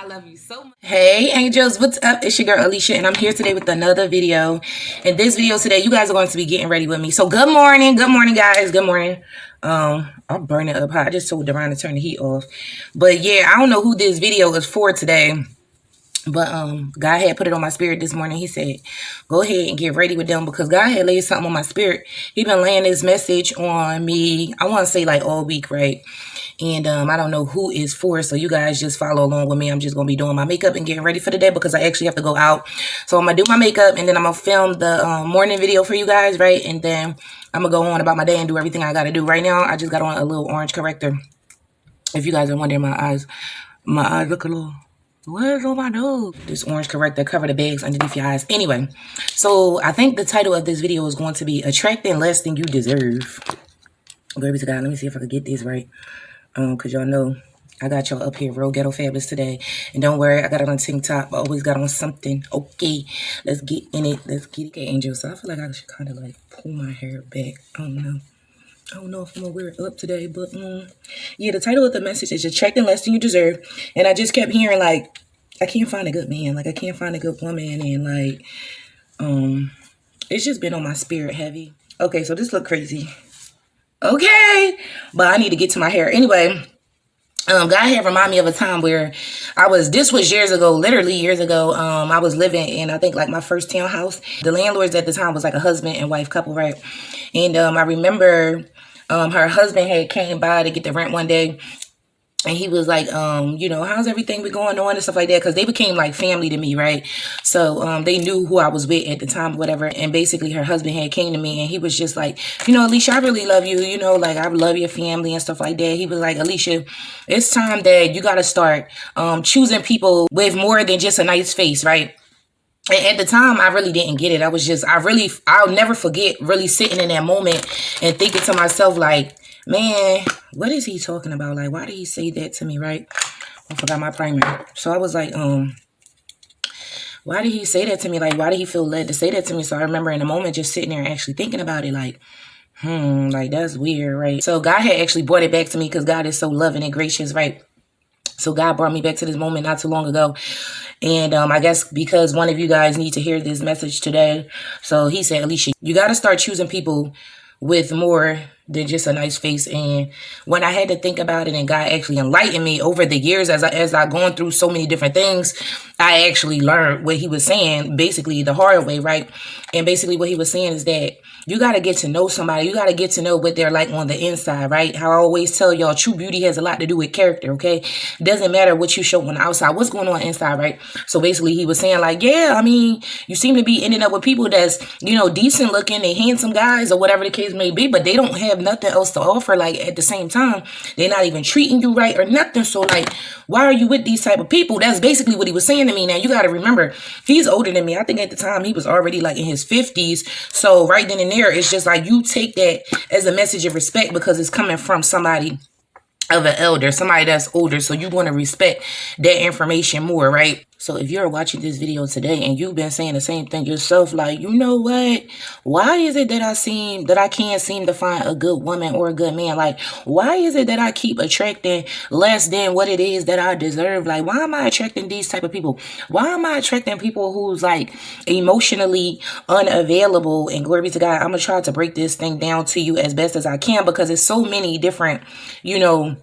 I love you so much. Hey angels, what's up? It's your girl Alicia, and I'm here today with another video. In this video today, you guys are going to be getting ready with me. So good morning guys, good morning. I'm burning up hot. I just told Devon to turn the heat off. But yeah, I don't know who this video is for today. But God had put it on my spirit this morning. He said, go ahead and get ready with them, because God had laid something on my spirit. He been laying this message on me, I want to say like all week, right? And I don't know who is for, so you guys just follow along with me. I'm just going to be doing my makeup and getting ready for the day, because I actually have to go out. So I'm going to do my makeup, and then I'm going to film the morning video for you guys, right? And then I'm going to go on about my day and do everything I got to do. Right now, I just got on a little orange corrector. If you guys are wondering, my eyes look a little... Where's on my nose? This orange corrector cover the bags underneath your eyes. Anyway, so I think the title of this video is going to be Attracting Less Than You Deserve. Glory be to God. Let me see if I can get this right. Because y'all know I got y'all up here real ghetto fabulous today. And don't worry, I got it on TikTok. I always got on something. Okay, let's get in it. Let's get it. Okay, Angel. So I feel like I should kind of like pull my hair back. I don't know if I'm gonna wear it up today, but yeah, the title of the message is Attracting Less Than You Deserve. And I just kept hearing like, I can't find a good man, like I can't find a good woman, and like it's just been on my spirit heavy. Okay, so this look crazy. Okay, but I need to get to my hair anyway. God had reminded me of a time where this was years ago, literally years ago. I was living in, I think, like my first townhouse. The landlords at the time was like a husband and wife couple, right? And I remember her husband had came by to get the rent one day. And he was like, you know, how's everything been going on and stuff like that? Because they became like family to me, right? So they knew who I was with at the time, whatever. And basically her husband had came to me and he was just like, you know, Alicia, I really love you. You know, like I love your family and stuff like that. He was like, Alicia, it's time that you got to start choosing people with more than just a nice face, right? And at the time, I really didn't get it. I'll never forget really sitting in that moment and thinking to myself, like, man, what is he talking about? Like, why did he say that to me, right? I forgot my primer. So I was like, why did he say that to me? Like, why did he feel led to say that to me? So I remember in the moment just sitting there and actually thinking about it, like, like that's weird, right? So God had actually brought it back to me, because God is so loving and gracious, right? So God brought me back to this moment not too long ago. And I guess because one of you guys need to hear this message today. So he said, Alicia, you got to start choosing people with more than just a nice face. And when I had to think about it, and God actually enlightened me over the years as I gone through so many different things, I actually learned what he was saying basically the hard way, right? And basically what he was saying is that you got to get to know somebody. You got to get to know what they're like on the inside, right? How I always tell y'all, true beauty has a lot to do with character, okay? It doesn't matter what you show on the outside. What's going on inside, right? So basically he was saying like, yeah, I mean, you seem to be ending up with people that's, you know, decent looking and handsome guys or whatever the case may be, but they don't have nothing else to offer. Like at the same time, they're not even treating you right or nothing. So like, why are you with these type of people? That's basically what he was saying to me. Now you got to remember, he's older than me. I think at the time he was already like in his 50s. So right then and there, it's just like you take that as a message of respect, because it's coming from somebody of an elder, somebody that's older. So you want to respect that information more, right? So if you're watching this video today and you've been saying the same thing yourself, like, you know what? Why is it that I can't seem to find a good woman or a good man? Like, why is it that I keep attracting less than what it is that I deserve? Like, why am I attracting these type of people? Why am I attracting people who's like emotionally unavailable? And glory be to God, I'm going to try to break this thing down to you as best as I can, because it's so many different, you know,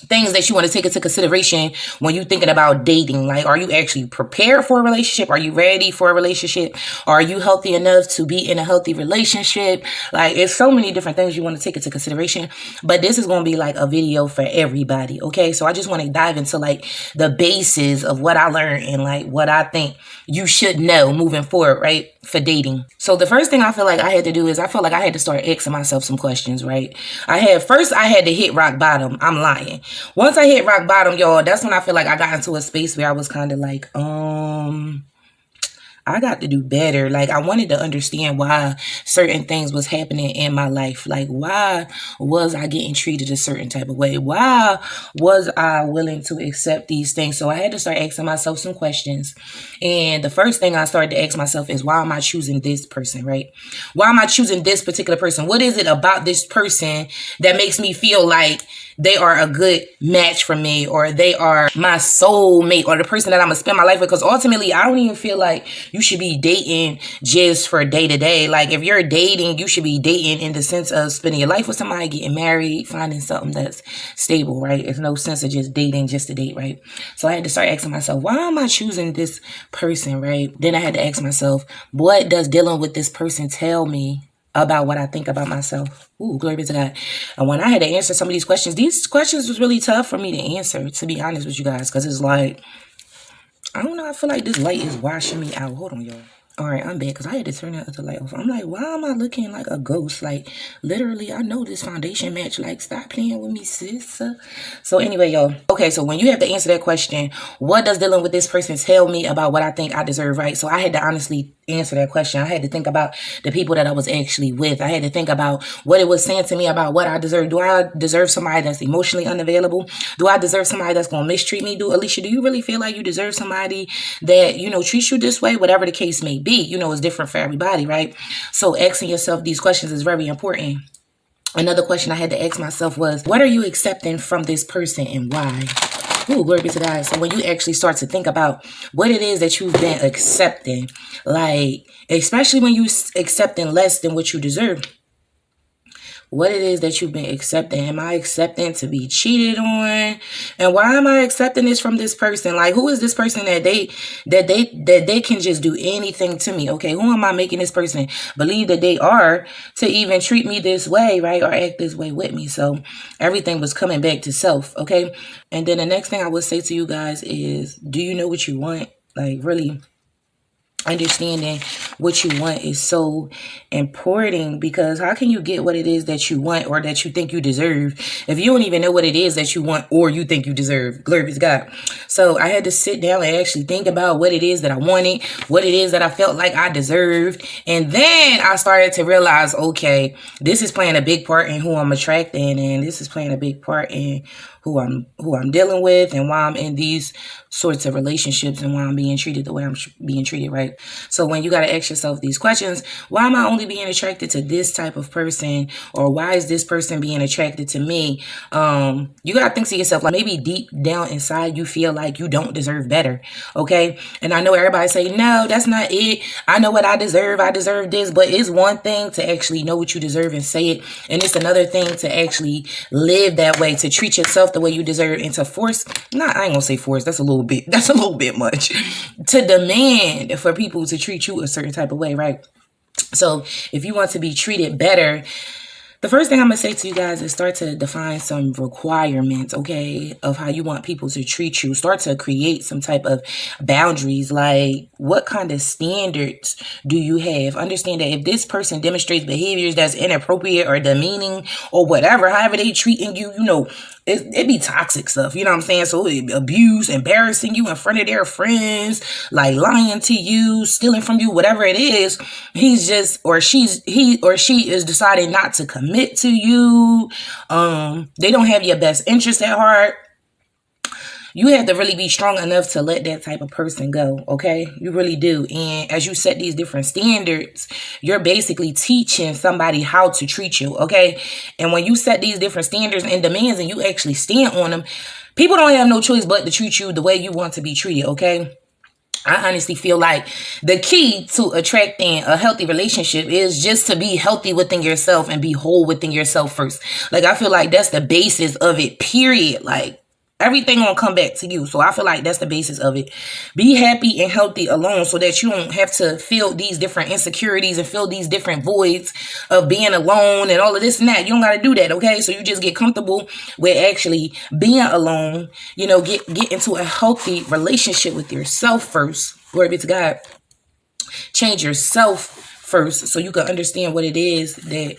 things that you want to take into consideration when you're thinking about dating. Like, are you actually prepared for a relationship? Are you ready for a relationship? Are you healthy enough to be in a healthy relationship? Like, it's so many different things you want to take into consideration, but this is going to be like a video for everybody. Okay. So I just want to dive into like the basis of what I learned and like what I think you should know moving forward, right? For dating. So the first thing I feel like I had to do is I felt like I had to start asking myself some questions, right? I had to hit rock bottom. I'm lying. Once I hit rock bottom, y'all, that's when I feel like I got into a space where I was kind of like, I I got to do better. Like, I wanted to understand why certain things was happening in my life. Like, why was I getting treated a certain type of way? Why was I willing to accept these things? So I had to start asking myself some questions. And the first thing I started to ask myself is, why am I choosing this person, right? Why am I choosing this particular person? What is it about this person that makes me feel like they are a good match for me, or they are my soulmate, or the person that I'm gonna spend my life with? Because ultimately, I don't even feel like you should be dating just for day to day. Like, if you're dating, you should be dating in the sense of spending your life with somebody, getting married, finding something that's stable, right? There's no sense of just dating just to date, right? So I had to start asking myself, why am I choosing this person, right? Then I had to ask myself, what does dealing with this person tell me about what I think about myself? Ooh, glory be to God. And when I had to answer some of these questions was really tough for me to answer, to be honest with you guys, because it's like, I don't know, I feel like this light is washing me out. Hold on, y'all. All right, I'm back because I had to turn that other light off. I'm like, why am I looking like a ghost? Like, literally, I know this foundation match. Like, stop playing with me, sis. So anyway, y'all. Okay, so when you have to answer that question, what does dealing with this person tell me about what I think I deserve, right? So I had to honestly answer that question. I had to think about the people that I was actually with. I had to think about what it was saying to me about what I deserve. Do I deserve somebody that's emotionally unavailable? Do I deserve somebody that's going to mistreat me? Alicia, do you really feel like you deserve somebody that, treats you this way? Whatever the case may be, it's different for everybody, right? So asking yourself these questions is very important. Another question I had to ask myself was, what are you accepting from this person and why? Ooh, glory be to God. So when you actually start to think about what it is that you've been accepting, like, especially when you accepting less than what you deserve, what it is that you've been accepting. Am I accepting to be cheated on? And why am I accepting this from this person? Like, who is this person that they can just do anything to me? Okay, who am I making this person believe that they are to even treat me this way, right? Or act this way with me? So everything was coming back to self, okay? And then the next thing I would say to you guys is, do you know what you want? Like, really understanding what you want is so important, because how can you get what it is that you want or that you think you deserve if you don't even know what it is that you want or you think you deserve? Glory be to God. So I had to sit down and actually think about what it is that I wanted, what it is that I felt like I deserved. And then I started to realize, okay, this is playing a big part in who I'm attracting, and this is playing a big part in who I'm dealing with, and why I'm in these sorts of relationships, and why I'm being treated the way I'm being treated, right? So when you got to ask yourself these questions, why am I only being attracted to this type of person, or why is this person being attracted to me? You got to think to yourself, like, maybe deep down inside you feel like you don't deserve better, okay? And I know everybody say, no, that's not it. I know what I deserve this. But it's one thing to actually know what you deserve and say it, and it's another thing to actually live that way, to treat yourself the way you deserve, and to force, I ain't gonna say force, that's a little bit much, to demand for people to treat you a certain type of way, right? So if you want to be treated better, the first thing I'm going to say to you guys is start to define some requirements, okay, of how you want people to treat you. Start to create some type of boundaries, like what kind of standards do you have? Understand that if this person demonstrates behaviors that's inappropriate or demeaning or whatever, however they treating you, it be toxic stuff, you know what I'm saying? So abuse, embarrassing you in front of their friends, like lying to you, stealing from you, whatever it is, he or she is deciding not to commit to you. They don't have your best interest at heart. You have to really be strong enough to let that type of person go, okay? You really do. And as you set these different standards, you're basically teaching somebody how to treat you, okay? And when you set these different standards and demands and you actually stand on them, people don't have no choice but to treat you the way you want to be treated, okay? I honestly feel like the key to attracting a healthy relationship is just to be healthy within yourself and be whole within yourself first. Like, I feel like that's the basis of it, period. Like, everything gonna come back to you. So I feel like that's the basis of it. Be happy and healthy alone so that you don't have to feel these different insecurities and feel these different voids of being alone and all of this and that. You don't got to do that, okay? So you just get comfortable with actually being alone, get into a healthy relationship with yourself first. Glory be to God. Change yourself first so you can understand what it is that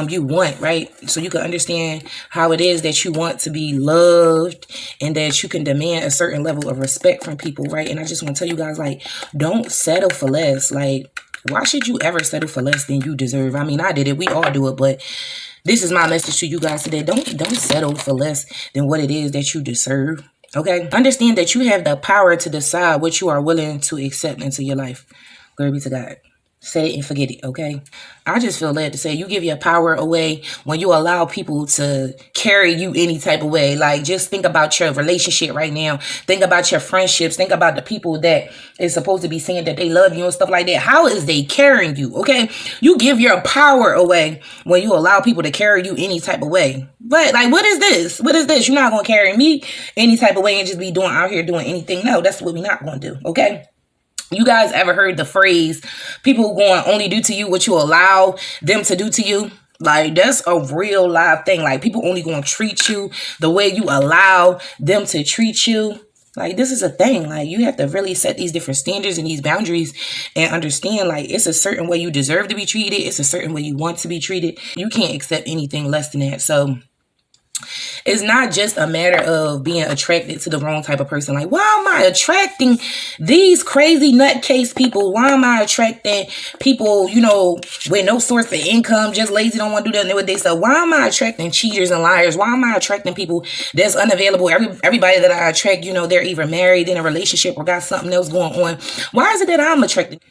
you want, right? So you can understand how it is that you want to be loved and that you can demand a certain level of respect from people, right? And I just want to tell you guys, like, don't settle for less. Like, why should you ever settle for less than you deserve? I mean, I did it. We all do it, but this is my message to you guys today. Don't settle for less than what it is that you deserve. Okay? Understand that you have the power to decide what you are willing to accept into your life. Glory be to God. Set it and forget it, okay? I just feel led to say you give your power away when you allow people to carry you any type of way. Like, just think about your relationship right now. Think about your friendships. Think about the people that is supposed to be saying that they love you and stuff like that. How is they carrying you, okay? You give your power away when you allow people to carry you any type of way. But, like, what is this? What is this? You're not going to carry me any type of way and just be doing out here doing anything. No, that's what we're not going to do, okay? You guys ever heard the phrase, people going to only do to you what you allow them to do to you? Like, that's a real live thing. Like, people only going to treat you the way you allow them to treat you. Like, this is a thing. Like, you have to really set these different standards and these boundaries and understand, like, it's a certain way you deserve to be treated. It's a certain way you want to be treated. You can't accept anything less than that. So it's not just a matter of being attracted to the wrong type of person. Like, why am I attracting these crazy nutcase people? Why am I attracting people, you know, with no source of income, just lazy, don't want to do nothing with themselves? Why am I attracting cheaters and liars? Why am I attracting people that's unavailable? Everybody that I attract, you know, they're either married, in a relationship, or got something else going on. Why is it that I'm attracted?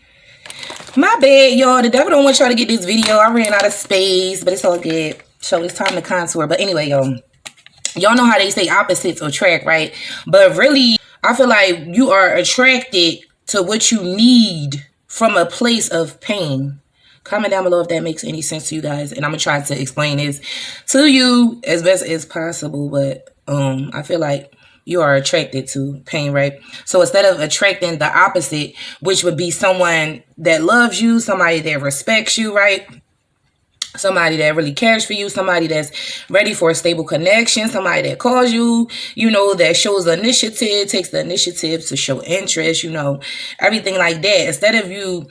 My bad, y'all. The devil don't want y'all to get this video. I ran out of space, but it's all good. So it's time to contour. But anyway, y'all know how they say opposites attract, right? But really, I feel like you are attracted to what you need from a place of pain. Comment down below if that makes any sense to you guys. And I'm going to try to explain this to you as best as possible. But I feel like you are attracted to pain, right? So instead of attracting the opposite, which would be someone that loves you, somebody that respects you, right? Somebody that really cares for you, somebody that's ready for a stable connection, somebody that calls you, you know, that shows initiative, takes the initiative to show interest, you know, everything like that. Instead of you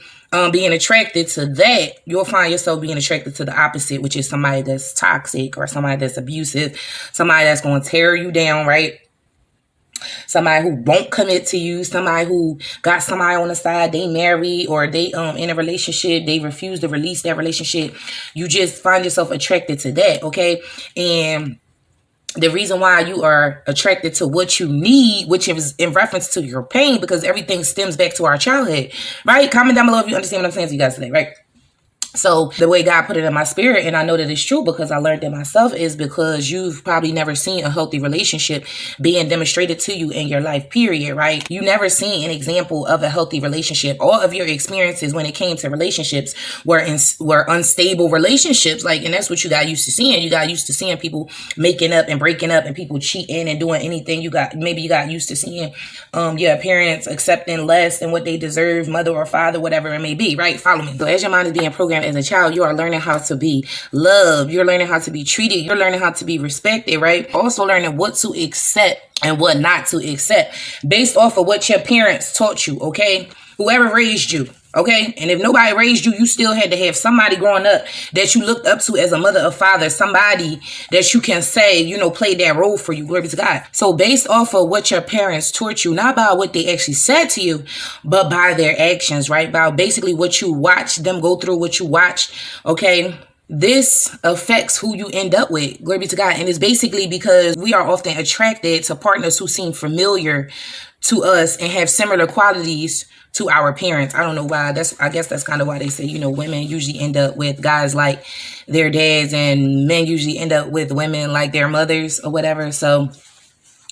being attracted to that, you'll find yourself being attracted to the opposite, which is somebody that's toxic or somebody that's abusive, somebody that's going to tear you down, right? Somebody who won't commit to you, somebody who got somebody on the side, they married, or they in a relationship, they refuse to release that relationship. You just find yourself attracted to that, okay? And the reason why you are attracted to what you need, which is in reference to your pain, because everything stems back to our childhood, right? Comment down below if you understand what I'm saying to you guys today, right? So the way God put it in my spirit, and I know that it's true because I learned it myself, is because you've probably never seen a healthy relationship being demonstrated to you in your life, period, right? You never seen an example of a healthy relationship. All of your experiences when it came to relationships were unstable relationships. Like, and that's what you got used to seeing. You got used to seeing people making up and breaking up and people cheating and doing anything. Maybe you got used to seeing your parents accepting less than what they deserve, mother or father, whatever it may be, right? Follow me. So as your mind is being programmed as a child, you are learning how to be loved. You're learning how to be treated. You're learning how to be respected, right? Also learning what to accept and what not to accept based off of what your parents taught you, okay? Whoever raised you, okay? And if nobody raised you, you still had to have somebody growing up that you looked up to as a mother or father, somebody that you can say, you know, played that role for you. Glory to God. So based off of what your parents taught you, not by what they actually said to you, but by their actions, right? By basically what you watched them go through, what you watched, okay? This affects who you end up with. Glory be to God. And it's basically because we are often attracted to partners who seem familiar to us and have similar qualities to our parents. I don't know why. I guess that's kind of why they say, you know, women usually end up with guys like their dads and men usually end up with women like their mothers or whatever. So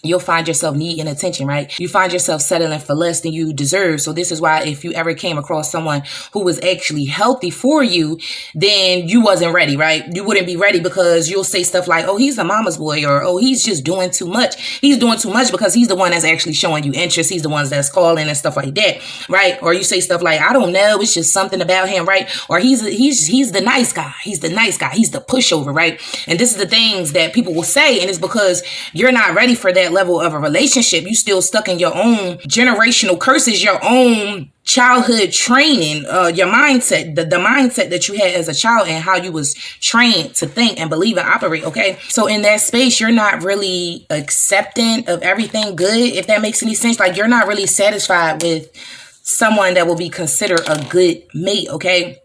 you'll find yourself needing attention, right? You find yourself settling for less than you deserve. So this is why if you ever came across someone who was actually healthy for you, then you wasn't ready, right? You wouldn't be ready because you'll say stuff like, oh, he's a mama's boy, or, oh, he's just doing too much. He's doing too much because he's the one that's actually showing you interest. He's the one that's calling and stuff like that, right? Or you say stuff like, I don't know, it's just something about him, right? Or he's the nice guy. He's the nice guy. He's the pushover, right? And this is the things that people will say, and it's because you're not ready for that level of a relationship. You still stuck in your own generational curses, your own childhood training, your mindset, the mindset that you had as a child and how you was trained to think and believe and operate, okay? So in that space, you're not really accepting of everything good, if that makes any sense. Like, you're not really satisfied with someone that will be considered a good mate, okay?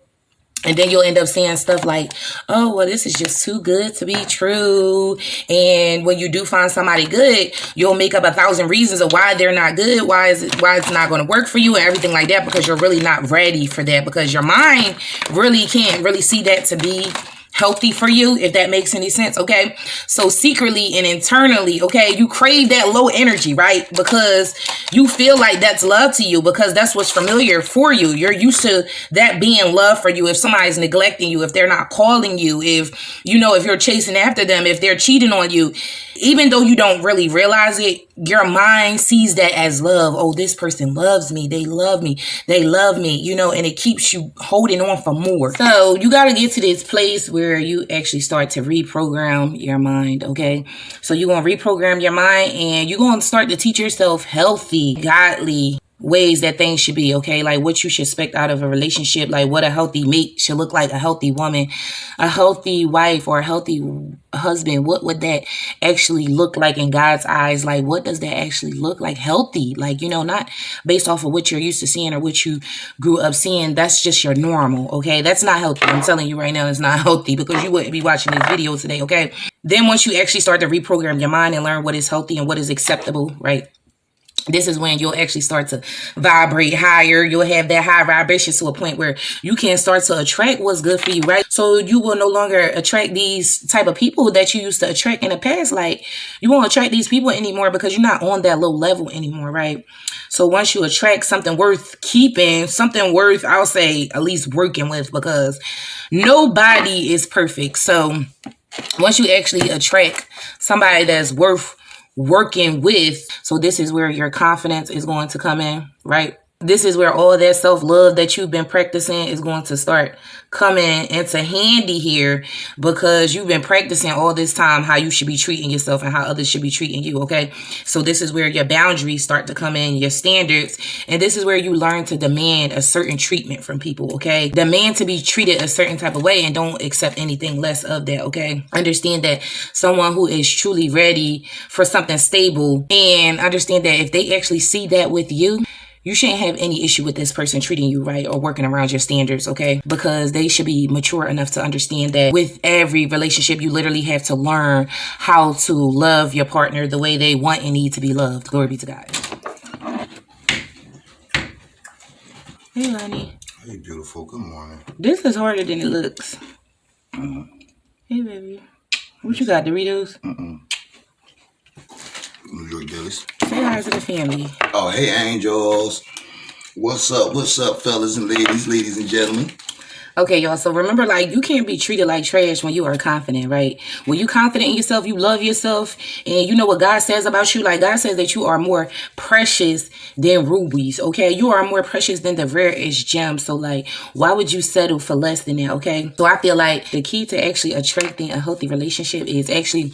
And then you'll end up saying stuff like, oh, well, this is just too good to be true. And when you do find somebody good, you'll make up 1,000 reasons of why they're not good, why it's not going to work for you and everything like that, because you're really not ready for that, because your mind really can't really see that to be healthy for you, if that makes any sense, okay? So secretly and internally, okay, you crave that low energy, right? Because you feel like that's love to you, because that's what's familiar for you. You're used to that being love for you. If somebody's neglecting you, if they're not calling you, if, you know, if you're chasing after them, if they're cheating on you, even though you don't really realize it, your mind sees that as love. Oh, this person loves me. They love me. They love me, you know, and it keeps you holding on for more. So you got to get to this place where you actually start to reprogram your mind, okay? So you're going to reprogram your mind, and you're going to start to teach yourself healthy, godly ways that things should be, okay? Like what you should expect out of a relationship, like what a healthy mate should look like, a healthy woman, a healthy wife, or a healthy husband. What would that actually look like in God's eyes? Like, what does that actually look like? Healthy, like, you know, not based off of what you're used to seeing or what you grew up seeing. That's just your normal, okay? That's not healthy. I'm telling you right now, it's not healthy, because you wouldn't be watching this video today, okay? Then once you actually start to reprogram your mind and learn what is healthy and what is acceptable, right? This is when you'll actually start to vibrate higher. You'll have that high vibration to a point where you can start to attract what's good for you, right? So you will no longer attract these type of people that you used to attract in the past. Like, you won't attract these people anymore because you're not on that low level anymore, right? So once you attract something worth keeping, something worth, I'll say, at least working with, because nobody is perfect. So once you actually attract somebody that's worth working with, so this is where your confidence is going to come in, right? This is where all that self-love that you've been practicing is going to start coming into handy here, because you've been practicing all this time how you should be treating yourself and how others should be treating you, okay? So this is where your boundaries start to come in, your standards, and this is where you learn to demand a certain treatment from people, okay? Demand to be treated a certain type of way and don't accept anything less of that, okay? Understand that someone who is truly ready for something stable, and understand that if they actually see that with you, you shouldn't have any issue with this person treating you right or working around your standards, okay? Because they should be mature enough to understand that with every relationship, you literally have to learn how to love your partner the way they want and need to be loved. Glory be to God. Hey, honey. Hey, beautiful. Good morning. This is harder than it looks. Hey, baby. What you got, Doritos? New York Dillies. Say hi to the family. Oh, hey, angels. What's up? What's up, fellas and ladies and gentlemen? Okay, y'all. So remember, like, you can't be treated like trash when you are confident, right? When you confident in yourself, you love yourself, and you know what God says about you. Like, God says that you are more precious than rubies, okay? You are more precious than the rarest gem. So, like, why would you settle for less than that, okay? So I feel like the key to actually attracting a healthy relationship is actually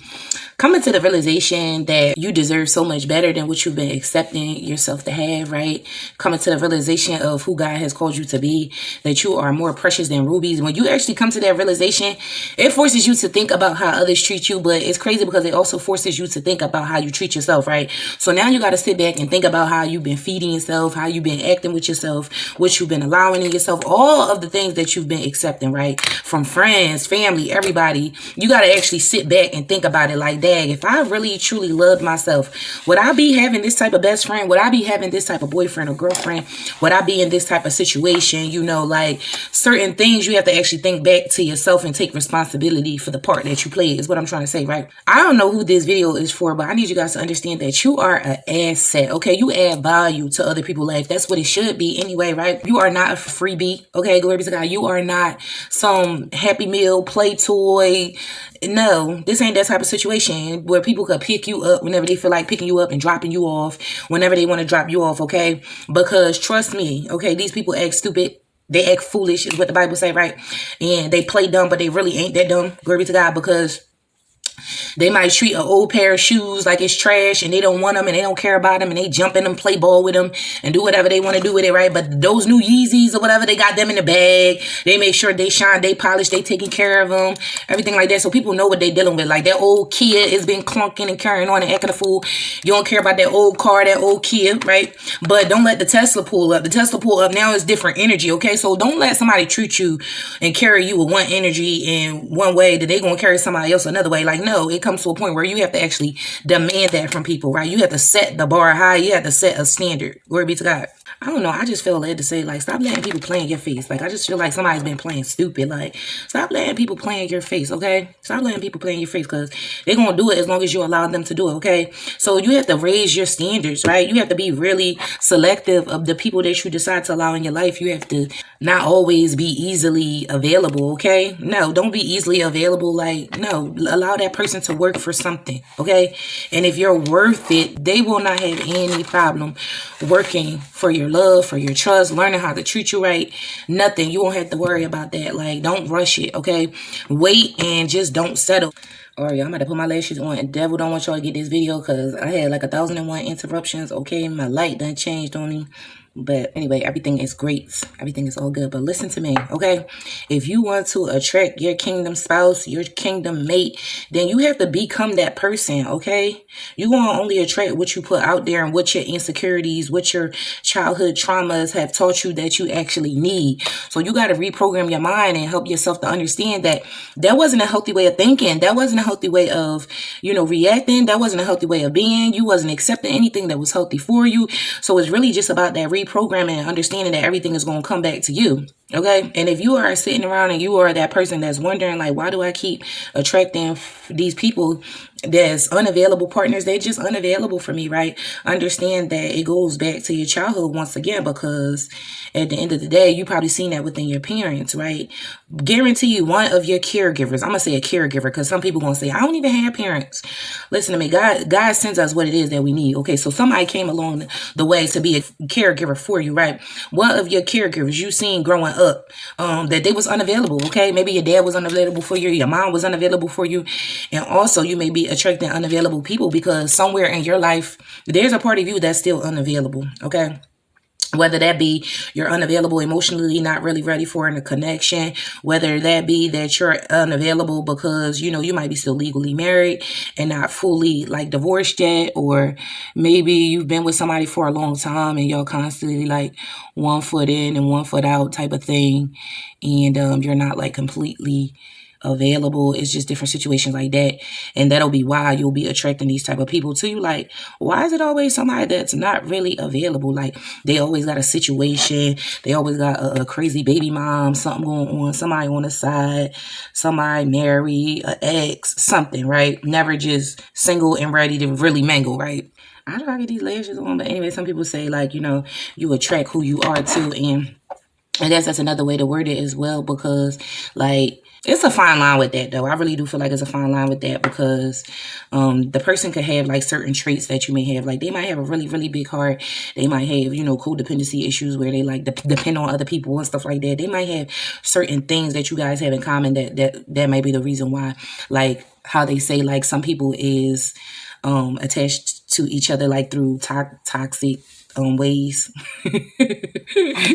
coming to the realization that you deserve so much better than what you've been accepting yourself to have, right? Coming to the realization of who God has called you to be, that you are more precious than rubies. When you actually come to that realization, it forces you to think about how others treat you, but it's crazy because it also forces you to think about how you treat yourself, right? So now you got to sit back and think about how you've been feeding yourself, how you've been acting with yourself, what you've been allowing in yourself, all of the things that you've been accepting, right? From friends, family, everybody. You got to actually sit back and think about it like, dang, if I really truly loved myself, would I be having this type of best friend? Would I be having this type of boyfriend or girlfriend? Would I be in this type of situation? You know, like certain things you have to actually think back to yourself and take responsibility for the part that you played is what I'm trying to say, right? I don't know who this video is for, but I need you guys to understand that you are an asset, okay? You add value to other people's life. That's what it should be anyway, right? You are not a freebie, okay? Glory be to God. You are not some Happy Meal play toy. No, this ain't that type of situation where people could pick you up whenever they feel like picking you up and dropping you off whenever they want to drop you off, okay? Because trust me, okay, these people act stupid. They act foolish is what the Bible say, right? And they play dumb, but they really ain't that dumb. Glory be to God, because They might treat an old pair of shoes like it's trash and they don't want them and they don't care about them and they jump in them, play ball with them and do whatever they want to do with it, right? But those new Yeezys or whatever, they got them in the bag. They make sure they shine, they polish, they taking care of them, everything like that. So people know what they dealing with. Like that old Kia has been clunking and carrying on and acting a fool. You don't care about that old car, that old Kia, right? But don't let the Tesla pull up. The Tesla pull up now is different energy, okay? So don't let somebody treat you and carry you with one energy in one way that they gonna carry somebody else another way. Like, no, it comes to a point where you have to actually demand that from people, right? You have to set the bar high. You have to set a standard. Glory be to God. I don't know. I just feel led to say, like, stop letting people play in your face. Like, I just feel like somebody's been playing stupid. Like, stop letting people play in your face, okay? Stop letting people play in your face because they're going to do it as long as you allow them to do it, okay? So you have to raise your standards, right? You have to be really selective of the people that you decide to allow in your life. You have to not always be easily available, okay? No, don't be easily available. Like, no, allow that person to work for something, okay? And if you're worth it, they will not have any problem working for your love, for your trust, learning how to treat you right. Nothing. You won't have to worry about that. Like, don't rush it, okay? Wait and just don't settle. All right, I'm about to put my lashes on. And devil don't want y'all to get this video because I had like 1,001 interruptions, okay? My light done changed on me. But anyway, everything is great. Everything is all good. But listen to me, okay? If you want to attract your kingdom spouse, your kingdom mate, then you have to become that person, okay? You want to only attract what you put out there and what your insecurities, what your childhood traumas have taught you that you actually need. So you got to reprogram your mind and help yourself to understand that that wasn't a healthy way of thinking. That wasn't a healthy way of, reacting. That wasn't a healthy way of being. You wasn't accepting anything that was healthy for you. So it's really just about that reprogramming and understanding that everything is going to come back to you. Okay. And if you are sitting around and you are that person that's wondering, like, why do I keep attracting these people that's unavailable partners? They're just unavailable for me, right? Understand that it goes back to your childhood once again, because at the end of the day, you probably seen that within your parents, right? Guarantee you one of your caregivers, I'm going to say a caregiver because some people going to say, I don't even have parents. Listen to me. God sends us what it is that we need. Okay. So somebody came along the way to be a caregiver for you, right? One of your caregivers you seen growing up, that they was unavailable. Okay. Maybe your dad was unavailable for you. Your mom was unavailable for you. And also you may be attracting unavailable people because somewhere in your life, there's a part of you that's still unavailable. Okay. Whether that be you're unavailable emotionally, not really ready for a connection, whether that be that you're unavailable because, you might be still legally married and not fully like divorced yet, or maybe you've been with somebody for a long time and y'all constantly like 1 foot in and 1 foot out type of thing. And you're not like completely available. It's just different situations like that. And that'll be why you'll be attracting these type of people to you. Like, why is it always somebody that's not really available? Like, they always got a situation. They always got a crazy baby mom, something going on, somebody on the side, somebody married, an ex, something, right? Never just single and ready to really mingle, right? I don't know how to get these lashes on, but anyway, some people say like, you attract who you are too. And I guess that's another way to word it as well, because like, it's a fine line with that, though. I really do feel like it's a fine line with that because the person could have like certain traits that you may have. Like, they might have a really, really big heart. They might have, codependency issues where they like depend on other people and stuff like that. They might have certain things that you guys have in common that might be the reason why. Like how they say like some people is attached to each other like through toxic ways.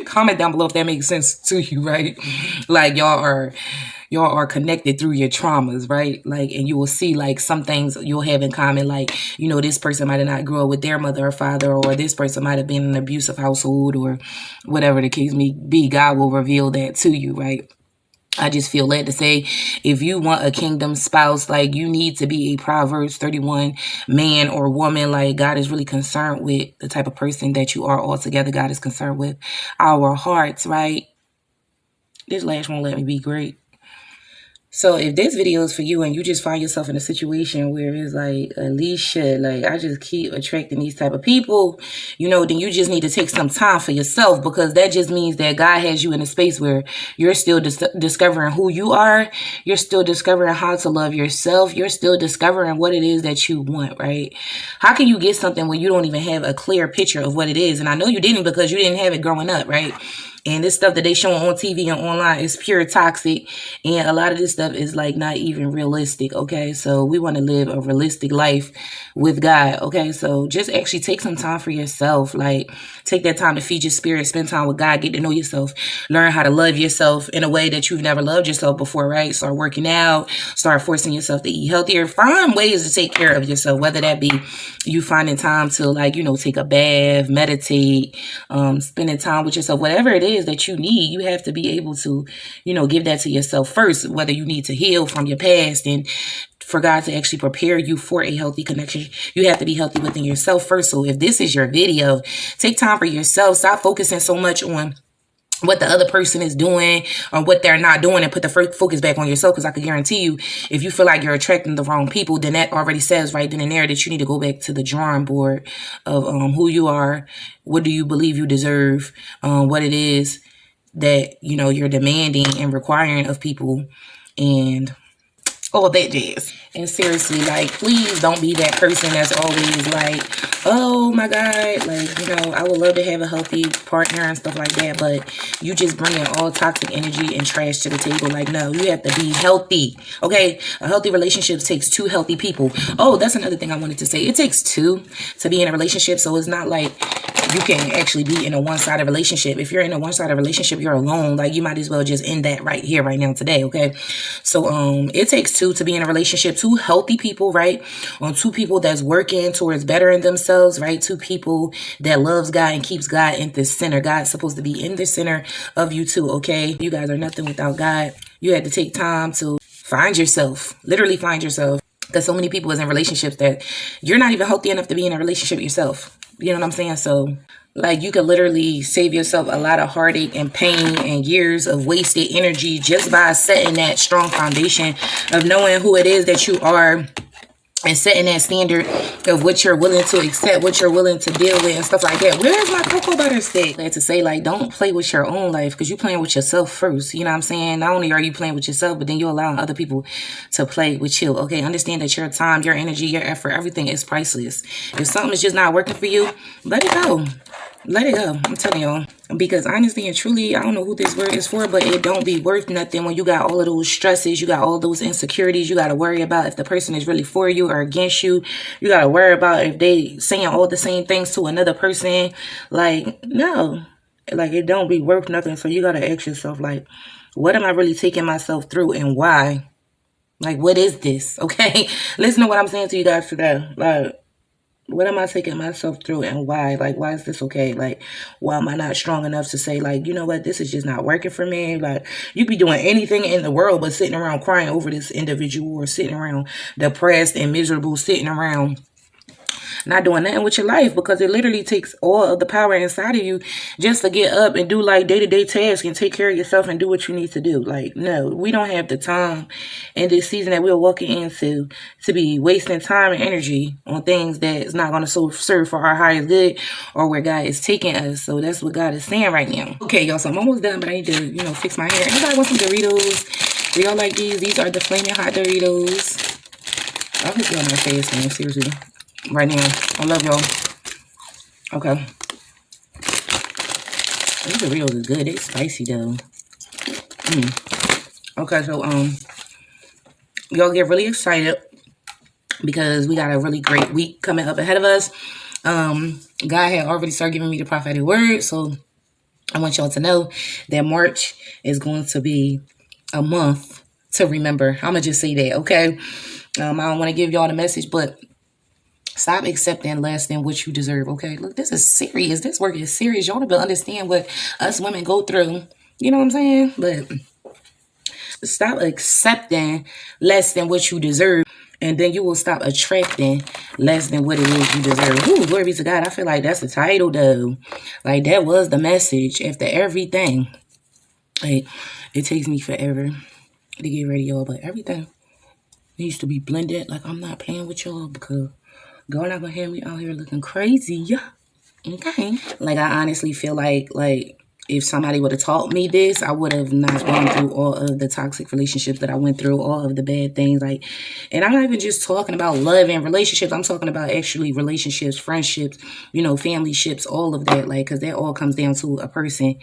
Comment down below if that makes sense to you, right? Like y'all are connected through your traumas, right? Like, and you will see like some things you'll have in common. Like, this person might have not grew up with their mother or father, or this person might have been in an abusive household, or whatever the case may be. God will reveal that to you, right? I just feel led to say, if you want a kingdom spouse, like, you need to be a Proverbs 31 man or woman. Like, God is really concerned with the type of person that you are altogether. God is concerned with our hearts, right? This lash won't let me be great. So if this video is for you and you just find yourself in a situation where it's like, Alicia, like, I just keep attracting these type of people, then you just need to take some time for yourself, because that just means that God has you in a space where you're still discovering who you are. You're still discovering how to love yourself. You're still discovering what it is that you want, right? How can you get something when you don't even have a clear picture of what it is? And I know you didn't, because you didn't have it growing up, right? And this stuff that they show on TV and online is pure toxic. And a lot of this stuff is like not even realistic. Okay. So we want to live a realistic life with God. Okay. So just actually take some time for yourself. Like take that time to feed your spirit, spend time with God, get to know yourself, learn how to love yourself in a way that you've never loved yourself before, right? Start working out, start forcing yourself to eat healthier, find ways to take care of yourself, whether that be you finding time to like, take a bath, meditate, spending time with yourself, whatever it is that you need, you have to be able to, give that to yourself first, whether you need to heal from your past and for God to actually prepare you for a healthy connection, you have to be healthy within yourself first. So if this is your video, take time for yourself. Stop focusing so much on what the other person is doing or what they're not doing and put the focus back on yourself. Because I can guarantee you, if you feel like you're attracting the wrong people, then that already says right then and there that you need to go back to the drawing board of who you are, what do you believe you deserve, what it is that, you're demanding and requiring of people, and all that jazz. And seriously, like, please don't be that person that's always like, oh my God, like, I would love to have a healthy partner and stuff like that, but you just bring in all toxic energy and trash to the table. Like, no, you have to be healthy, okay? A healthy relationship takes two healthy people. Oh, that's another thing I wanted to say. It takes two to be in a relationship, so it's not like you can actually be in a one-sided relationship. If you're in a one-sided relationship, you're alone. Like, you might as well just end that right here, right now, today, okay? So, it takes two to be in a relationship. Two healthy people, right? Two people that's working towards bettering themselves, right? Two people that loves God and keeps God in the center. God's supposed to be in the center of you too, okay? You guys are nothing without God. You had to take time to find yourself. Literally find yourself. Because so many people is in relationships that you're not even healthy enough to be in a relationship yourself. You know what I'm saying? So, like, you could literally save yourself a lot of heartache and pain and years of wasted energy just by setting that strong foundation of knowing who it is that you are and setting that standard of what you're willing to accept, what you're willing to deal with and stuff like that. Where's my cocoa butter stick? And to say, like, don't play with your own life because you're playing with yourself first. You know what I'm saying? Not only are you playing with yourself, but then you're allowing other people to play with you. Okay, understand that your time, your energy, your effort, everything is priceless. If something is just not working for you, let it go. Let it go. I'm telling y'all. Because honestly and truly, I don't know who this word is for, but it don't be worth nothing when you got all of those stresses, you got all those insecurities, you got to worry about if the person is really for you or against you. You got to worry about if they saying all the same things to another person. Like, no. Like, it don't be worth nothing. So you got to ask yourself, like, what am I really taking myself through and why? Like, what is this? Okay? Listen to what I'm saying to you guys today. Like, what am I taking myself through and why? Like, why is this okay? Like, why am I not strong enough to say, like, you know what, this is just not working for me? Like, you be doing anything in the world but sitting around crying over this individual or sitting around depressed and miserable, sitting around not doing nothing with your life because it literally takes all of the power inside of you just to get up and do like day-to-day tasks and take care of yourself and do what you need to do. Like, no, we don't have the time in this season that we're walking into to be wasting time and energy on things that is not going to serve for our highest good or where God is taking us. So that's what God is saying right now. Okay, y'all, so I'm almost done, but I need to, fix my hair. Anybody want some Doritos? Do y'all like these? These are the flaming hot Doritos. I'll hit you on my face, man, seriously. Right now. I love y'all. Okay. These Doritos is good. They spicy though. Okay, so y'all get really excited because we got a really great week coming up ahead of us. God had already started giving me the prophetic word, so I want y'all to know that March is going to be a month to remember. I'm gonna just say that, okay? I don't want to give y'all the message, but stop accepting less than what you deserve, okay? Look, this is serious. This work is serious. Y'all don't understand what us women go through. You know what I'm saying? But stop accepting less than what you deserve, and then you will stop attracting less than what it is you deserve. Ooh, glory be to God. I feel like that's the title, though. Like, that was the message after everything. Like, it takes me forever to get ready, y'all, but everything needs to be blended. Like, I'm not playing with y'all because girl not gonna have me out here looking crazy. Okay. Like, I honestly feel like if somebody would have taught me this, I would have not gone through all of the toxic relationships that I went through, all of the bad things. Like, and I'm not even just talking about love and relationships. I'm talking about actually relationships, friendships, you know, family ships, all of that. Like, because that all comes down to a person,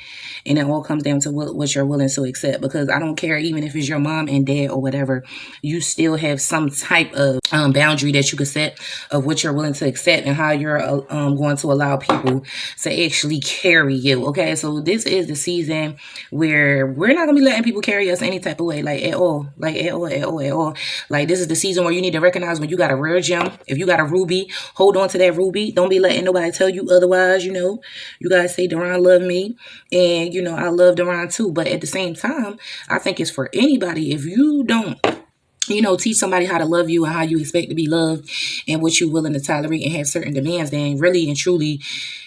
and it all comes down to what you're willing to accept. Because I don't care, even if it's your mom and dad or whatever, you still have some type of boundary that you could set of what you're willing to accept and how you're going to allow people to actually carry you. Okay, so this is the season where we're not gonna be letting people carry us any type of way, like at all. Like at all. Like, this is the season where you need to recognize when you got a rare gem. If you got a ruby, hold on to that ruby. Don't be letting nobody tell you otherwise. You know, you guys say Duran love me, and you know I love Duran too. But at the same time, I think it's for anybody. If you don't, you know, teach somebody how to love you and how you expect to be loved and what you're willing to tolerate and have certain demands, then really and truly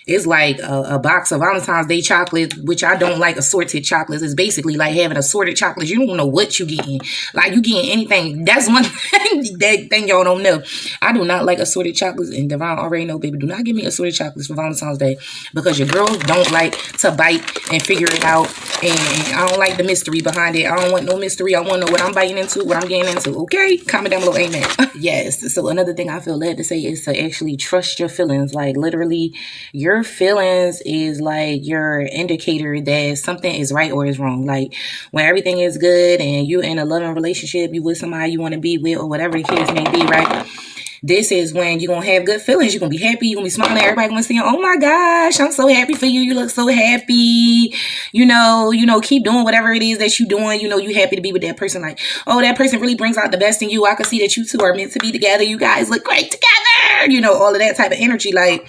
it's like a box of Valentine's Day chocolates, which I don't like assorted chocolates. It's basically like having assorted chocolates. You don't know what you're getting. Like, you getting anything. That's one thing y'all don't know. I do not like assorted chocolates, and Devon already know, baby, do not give me assorted chocolates for Valentine's Day, because your girls don't like to bite and figure it out, and I don't like the mystery behind it. I don't want no mystery. I want to know what I'm biting into, what I'm getting into. Okay? Comment down below. Amen. Yes. So another thing I feel led to say is to actually trust your feelings. Like, literally, your feelings is like your indicator that something is right or is wrong. Like, when everything is good and you in a loving relationship, you with somebody you want to be with, or whatever the case may be, right? This is when you're going to have good feelings. You're going to be happy. You're going to be smiling. Everybody going to say, oh my gosh, I'm so happy for you. You look so happy. You know, keep doing whatever it is that you're doing. You know, you happy to be with that person. Like, oh, that person really brings out the best in you. I can see that you two are meant to be together. You guys look great together. You know, all of that type of energy. Like,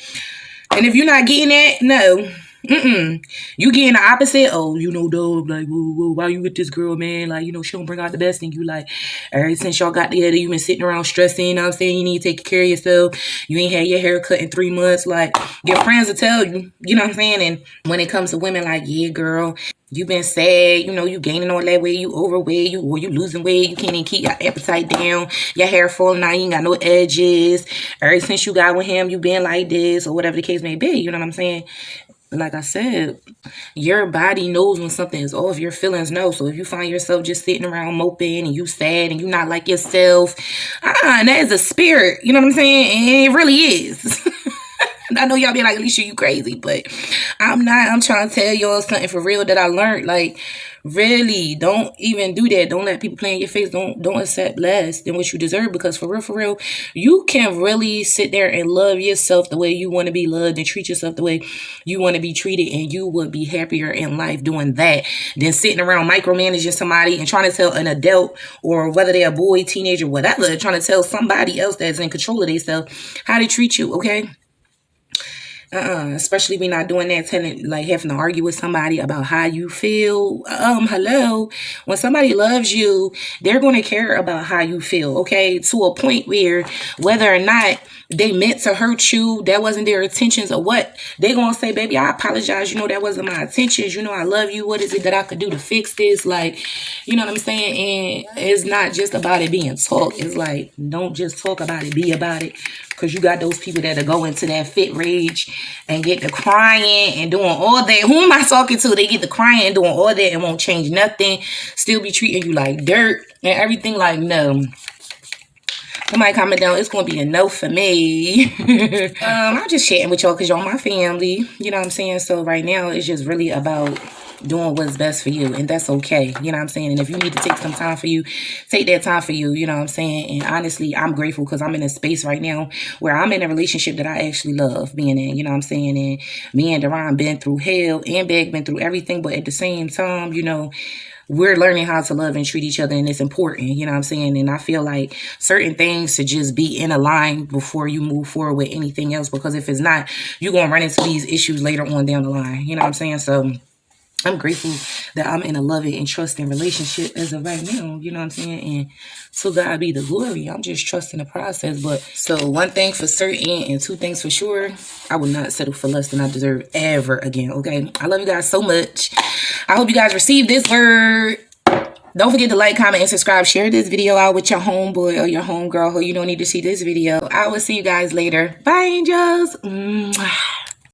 and if you're not getting that, no. You getting the opposite. Oh, you know, dog, like, whoa, why you with this girl, man? Like, you know, she don't bring out the best in you. Like, ever since y'all got together, you been sitting around stressing. You know what I'm saying? You need to take care of yourself. You ain't had your hair cut in 3 months. Like, your friends will tell you. You know what I'm saying? And when it comes to women, like, yeah, girl, you been sad, you know, you gaining all that weight, you overweight, you losing weight, you can't even keep your appetite down, your hair falling out, you ain't got no edges. Ever since you got with him, you been like this, or whatever the case may be. You know what I'm saying? Like I said, your body knows when something is off. Your feelings know. So if you find yourself just sitting around moping and you sad and you not like yourself, that is a spirit. You know what I'm saying? And it really is. I know y'all be like, Alicia, you crazy, but I'm not. I'm trying to tell y'all something for real that I learned. Like, really, don't even do that. Don't let people play in your face. Don't accept less than what you deserve, because for real, you can really sit there and love yourself the way you want to be loved and treat yourself the way you want to be treated, and you would be happier in life doing that than sitting around micromanaging somebody and trying to tell an adult, or whether they're a boy, teenager, whatever, trying to tell somebody else that's in control of themselves how to treat you, okay? Especially we not doing that, having to argue with somebody about how you feel. Hello. When somebody loves you, they're going to care about how you feel, okay? To a point where whether or not they meant to hurt you, that wasn't their intentions or what, they going to say, baby, I apologize. You know, that wasn't my intentions. You know, I love you. What is it that I could do to fix this? Like, you know what I'm saying? And it's not just about it being talk. It's like, don't just talk about it, be about it. Because you got those people that go into that fit rage and get the crying and doing all that. Who am I talking to? They get the crying and doing all that and won't change nothing. Still be treating you like dirt and everything. Like, no. Somebody comment down, it's going to be a no for me. I'm just chatting with y'all because y'all my family. You know what I'm saying? So right now, it's just really about doing what's best for you, and that's okay. You know what I'm saying? And if you need to take some time for you, take that time for you. You know what I'm saying? And honestly, I'm grateful because I'm in a space right now where I'm in a relationship that I actually love being in. You know what I'm saying? And me and Duran been through hell, and Beg been through everything, but at the same time, you know, we're learning how to love and treat each other, and it's important, you know what I'm saying? And I feel like certain things should just be in a line before you move forward with anything else, because if it's not, you're going to run into these issues later on down the line, you know what I'm saying? So I'm grateful that I'm in a loving and trusting relationship as of right now, you know what I'm saying? And to God be the glory. I'm just trusting the process. But so one thing for certain and two things for sure, I will not settle for less than I deserve ever again, okay? I love you guys so much. I hope you guys receive this word. Don't forget to like, comment, and subscribe. Share this video out with your homeboy or your homegirl who you don't need to see this video. I will see you guys later. Bye, angels. Mwah.